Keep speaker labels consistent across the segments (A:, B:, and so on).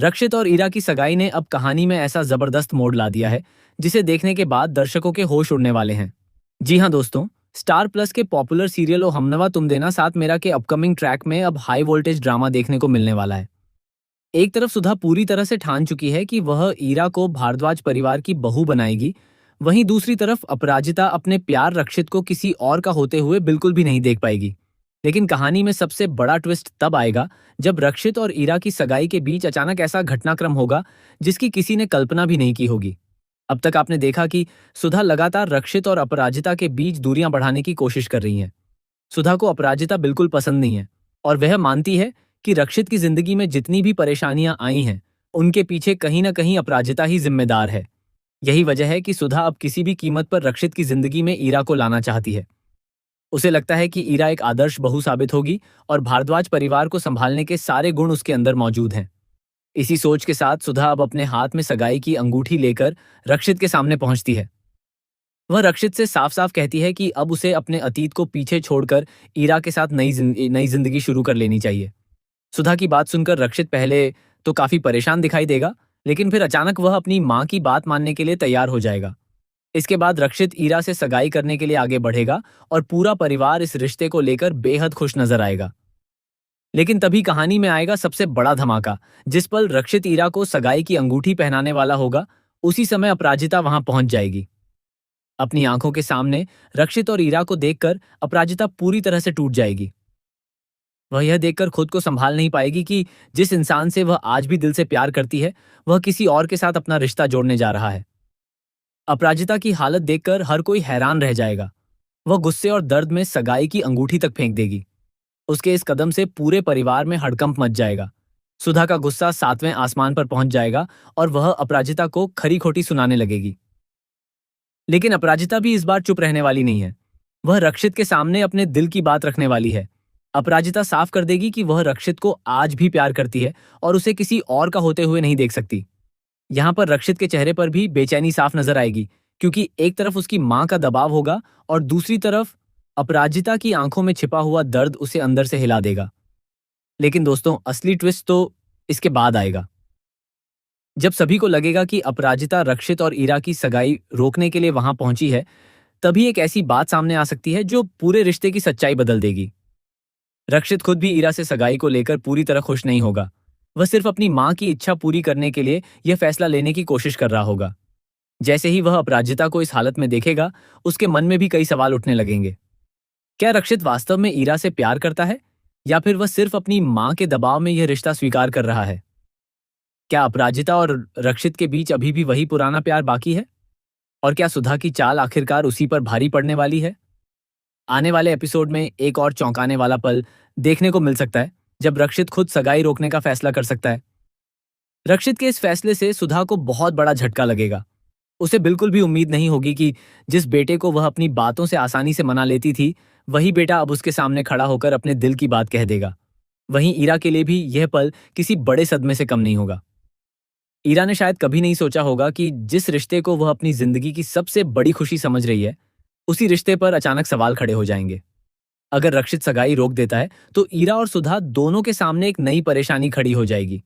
A: रक्षित और ईरा की सगाई ने अब कहानी में ऐसा जबरदस्त मोड़ ला दिया है जिसे देखने के बाद दर्शकों के होश उड़ने वाले हैं। जी हाँ दोस्तों, स्टार प्लस के पॉपुलर सीरियल ओ हमनवा तुम देना साथ मेरा के अपकमिंग ट्रैक में अब हाई वोल्टेज ड्रामा देखने को मिलने वाला है। एक तरफ सुधा पूरी तरह से ठान चुकी है कि वह ईरा को भारद्वाज परिवार की बहू बनाएगी, वहीं दूसरी तरफ अपराजिता अपने प्यार रक्षित को किसी और का होते हुए बिल्कुल भी नहीं देख पाएगी। लेकिन कहानी में सबसे बड़ा ट्विस्ट तब आएगा जब रक्षित और ईरा की सगाई के बीच अचानक ऐसा घटनाक्रम होगा जिसकी किसी ने कल्पना भी नहीं की होगी। अब तक आपने देखा कि सुधा लगातार रक्षित और अपराजिता के बीच दूरियां बढ़ाने की कोशिश कर रही हैं। सुधा को अपराजिता बिल्कुल पसंद नहीं है और वह मानती है कि रक्षित की जिंदगी में जितनी भी परेशानियां आई हैं, उनके पीछे कहीं ना कहीं अपराजिता ही जिम्मेदार है। यही वजह है कि सुधा अब किसी भी कीमत पर रक्षित की जिंदगी में ईरा को लाना चाहती है। उसे लगता है कि ईरा एक आदर्श बहू साबित होगी और भारद्वाज परिवार को संभालने के सारे गुण उसके अंदर मौजूद हैं। इसी सोच के साथ सुधा अब अपने हाथ में सगाई की अंगूठी लेकर रक्षित के सामने पहुंचती है। वह रक्षित से साफ साफ कहती है कि अब उसे अपने अतीत को पीछे छोड़कर ईरा के साथ नई जिंदगी शुरू कर लेनी चाहिए। सुधा की बात सुनकर रक्षित पहले तो काफी परेशान दिखाई देगा, लेकिन फिर अचानक वह अपनी मां की बात मानने के लिए तैयार हो जाएगा। इसके बाद रक्षित ईरा से सगाई करने के लिए आगे बढ़ेगा और पूरा परिवार इस रिश्ते को लेकर बेहद खुश नजर आएगा। लेकिन तभी कहानी में आएगा सबसे बड़ा धमाका। जिस पल रक्षित ईरा को सगाई की अंगूठी पहनाने वाला होगा, उसी समय अपराजिता वहां पहुंच जाएगी। अपनी आंखों के सामने रक्षित और ईरा को देखकर अपराजिता पूरी तरह से टूट जाएगी। वह यह देखकर खुद को संभाल नहीं पाएगी कि जिस इंसान से वह आज भी दिल से प्यार करती है, वह किसी और के साथ अपना रिश्ता जोड़ने जा रहा है। अपराजिता की हालत देखकर हर कोई हैरान रह जाएगा। वह गुस्से और दर्द में सगाई की अंगूठी तक फेंक देगी। उसके इस कदम से पूरे परिवार में हड़कंप मच जाएगा। सुधा का गुस्सा 7वें आसमान पर पहुंच जाएगा और वह अपराजिता को खरी खोटी सुनाने लगेगी। लेकिन अपराजिता भी इस बार चुप रहने वाली नहीं है। वह रक्षित के सामने अपने दिल की बात रखने वाली है। अपराजिता साफ कर देगी कि वह रक्षित को आज भी प्यार करती है और उसे किसी और का होते हुए नहीं देख सकती। यहाँ पर रक्षित के चेहरे पर भी बेचैनी साफ नजर आएगी, क्योंकि एक तरफ उसकी मां का दबाव होगा और दूसरी तरफ अपराजिता की आंखों में छिपा हुआ दर्द उसे अंदर से हिला देगा। लेकिन दोस्तों, असली ट्विस्ट तो इसके बाद आएगा। जब सभी को लगेगा कि अपराजिता रक्षित और ईरा की सगाई रोकने के लिए वहां पहुंची है, तभी एक ऐसी बात सामने आ सकती है जो पूरे रिश्ते की सच्चाई बदल देगी। रक्षित खुद भी ईरा से सगाई को लेकर पूरी तरह खुश नहीं होगा। वह सिर्फ अपनी मां की इच्छा पूरी करने के लिए यह फैसला लेने की कोशिश कर रहा होगा। जैसे ही वह अपराजिता को इस हालत में देखेगा, उसके मन में भी कई सवाल उठने लगेंगे। क्या रक्षित वास्तव में ईरा से प्यार करता है, या फिर वह सिर्फ अपनी मां के दबाव में यह रिश्ता स्वीकार कर रहा है? क्या अपराजिता और रक्षित के बीच अभी भी वही पुराना प्यार बाकी है? और क्या सुधा की चाल आखिरकार उसी पर भारी पड़ने वाली है? आने वाले एपिसोड में एक और चौंकाने वाला पल देखने को मिल सकता है, जब रक्षित खुद सगाई रोकने का फैसला कर सकता है। रक्षित के इस फैसले से सुधा को बहुत बड़ा झटका लगेगा। उसे बिल्कुल भी उम्मीद नहीं होगी कि जिस बेटे को वह अपनी बातों से आसानी से मना लेती थी, वही बेटा अब उसके सामने खड़ा होकर अपने दिल की बात कह देगा। वहीं ईरा के लिए भी यह पल किसी बड़े सदमे से कम नहीं होगा। ईरा ने शायद कभी नहीं सोचा होगा कि जिस रिश्ते को वह अपनी जिंदगी की सबसे बड़ी खुशी समझ रही है, उसी रिश्ते पर अचानक सवाल खड़े हो जाएंगे। अगर रक्षित सगाई रोक देता है तो ईरा और सुधा दोनों के सामने एक नई परेशानी खड़ी हो जाएगी।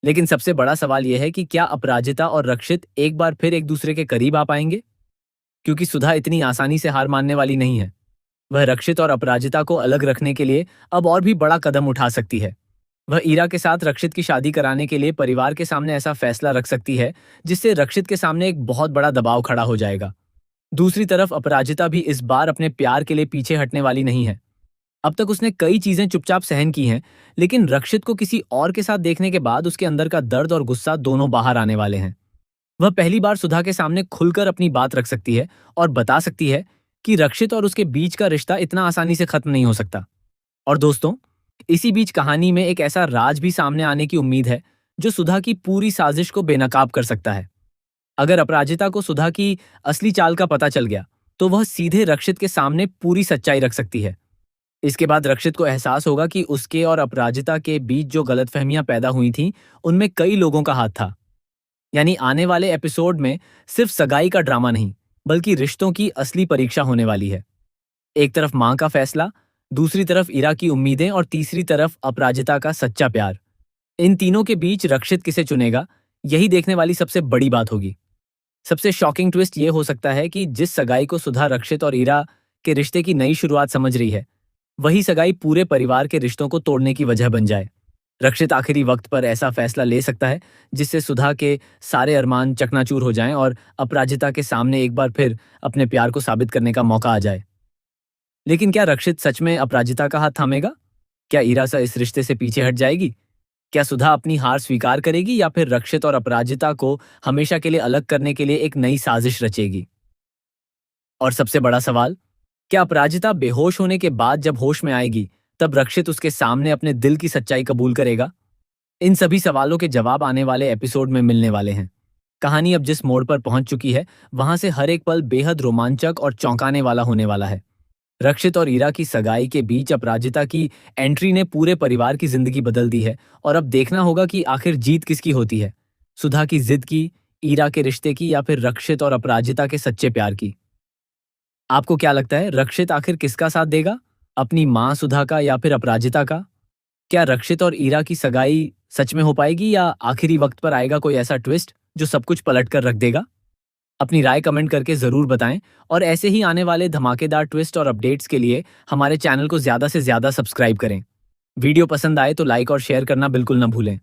A: लेकिन सबसे बड़ा सवाल यह है कि क्या अपराजिता और रक्षित एक बार फिर एक दूसरे के करीब आ पाएंगे? क्योंकि सुधा इतनी आसानी से हार मानने वाली नहीं है। वह रक्षित और अपराजिता को अलग रखने के लिए अब और भी बड़ा कदम उठा सकती है। वह ईरा के साथ रक्षित की शादी कराने के लिए परिवार के सामने ऐसा फैसला रख सकती है जिससे रक्षित के सामने एक बहुत बड़ा दबाव खड़ा हो जाएगा। दूसरी तरफ अपराजिता भी इस बार अपने प्यार के लिए पीछे हटने वाली नहीं है। अब तक उसने कई चीजें चुपचाप सहन की हैं, लेकिन रक्षित को किसी और के साथ देखने के बाद उसके अंदर का दर्द और गुस्सा दोनों बाहर आने वाले हैं। वह पहली बार सुधा के सामने खुलकर अपनी बात रख सकती है और बता सकती है कि रक्षित और उसके बीच का रिश्ता इतना आसानी से खत्म नहीं हो सकता। और दोस्तों, इसी बीच कहानी में एक ऐसा राज भी सामने आने की उम्मीद है जो सुधा की पूरी साजिश को बेनकाब कर सकता है। अगर अपराजिता को सुधा की असली चाल का पता चल गया, तो वह सीधे रक्षित के सामने पूरी सच्चाई रख सकती है। इसके बाद रक्षित को एहसास होगा कि उसके और अपराजिता के बीच जो गलतफहमियां पैदा हुई थीं, उनमें कई लोगों का हाथ था। यानी आने वाले एपिसोड में सिर्फ सगाई का ड्रामा नहीं, बल्कि रिश्तों की असली परीक्षा होने वाली है। एक तरफ मां का फैसला, दूसरी तरफ ईरा की उम्मीदें और तीसरी तरफ अपराजिता का सच्चा प्यार। इन तीनों के बीच रक्षित किसे चुनेगा, यही देखने वाली सबसे बड़ी बात होगी। सबसे शॉकिंग ट्विस्ट ये हो सकता है कि जिस सगाई को सुधा रक्षित और ईरा के रिश्ते की नई शुरुआत समझ रही है, वही सगाई पूरे परिवार के रिश्तों को तोड़ने की वजह बन जाए। रक्षित आखिरी वक्त पर ऐसा फैसला ले सकता है जिससे सुधा के सारे अरमान चकनाचूर हो जाएं और अपराजिता के सामने एक बार फिर अपने प्यार को साबित करने का मौका आ जाए। लेकिन क्या रक्षित सच में अपराजिता का हाथ थामेगा? क्या ईरासा इस रिश्ते से पीछे हट जाएगी? क्या सुधा अपनी हार स्वीकार करेगी या फिर रक्षित और अपराजिता को हमेशा के लिए अलग करने के लिए एक नई साजिश रचेगी? और सबसे बड़ा सवाल, क्या अपराजिता बेहोश होने के बाद जब होश में आएगी तब रक्षित उसके सामने अपने दिल की सच्चाई कबूल करेगा? इन सभी सवालों के जवाब आने वाले एपिसोड में मिलने वाले हैं। कहानी अब जिस मोड़ पर पहुंच चुकी है, वहां से हर एक पल बेहद रोमांचक और चौंकाने वाला होने वाला है। रक्षित और ईरा की सगाई के बीच अपराजिता की एंट्री ने पूरे परिवार की जिंदगी बदल दी है और अब देखना होगा कि आखिर जीत किसकी होती है, सुधा की जिद की, ईरा के रिश्ते की या फिर रक्षित और अपराजिता के सच्चे प्यार की। आपको क्या लगता है, रक्षित आखिर किसका साथ देगा, अपनी मां सुधा का या फिर अपराजिता का? क्या रक्षित और ईरा की सगाई सच में हो पाएगी या आखिरी वक्त पर आएगा कोई ऐसा ट्विस्ट जो सब कुछ पलट कर रख देगा? अपनी राय कमेंट करके जरूर बताएं और ऐसे ही आने वाले धमाकेदार ट्विस्ट और अपडेट्स के लिए हमारे चैनल को ज्यादा से ज्यादा सब्सक्राइब करें। वीडियो पसंद आए तो लाइक और शेयर करना बिल्कुल न भूलें।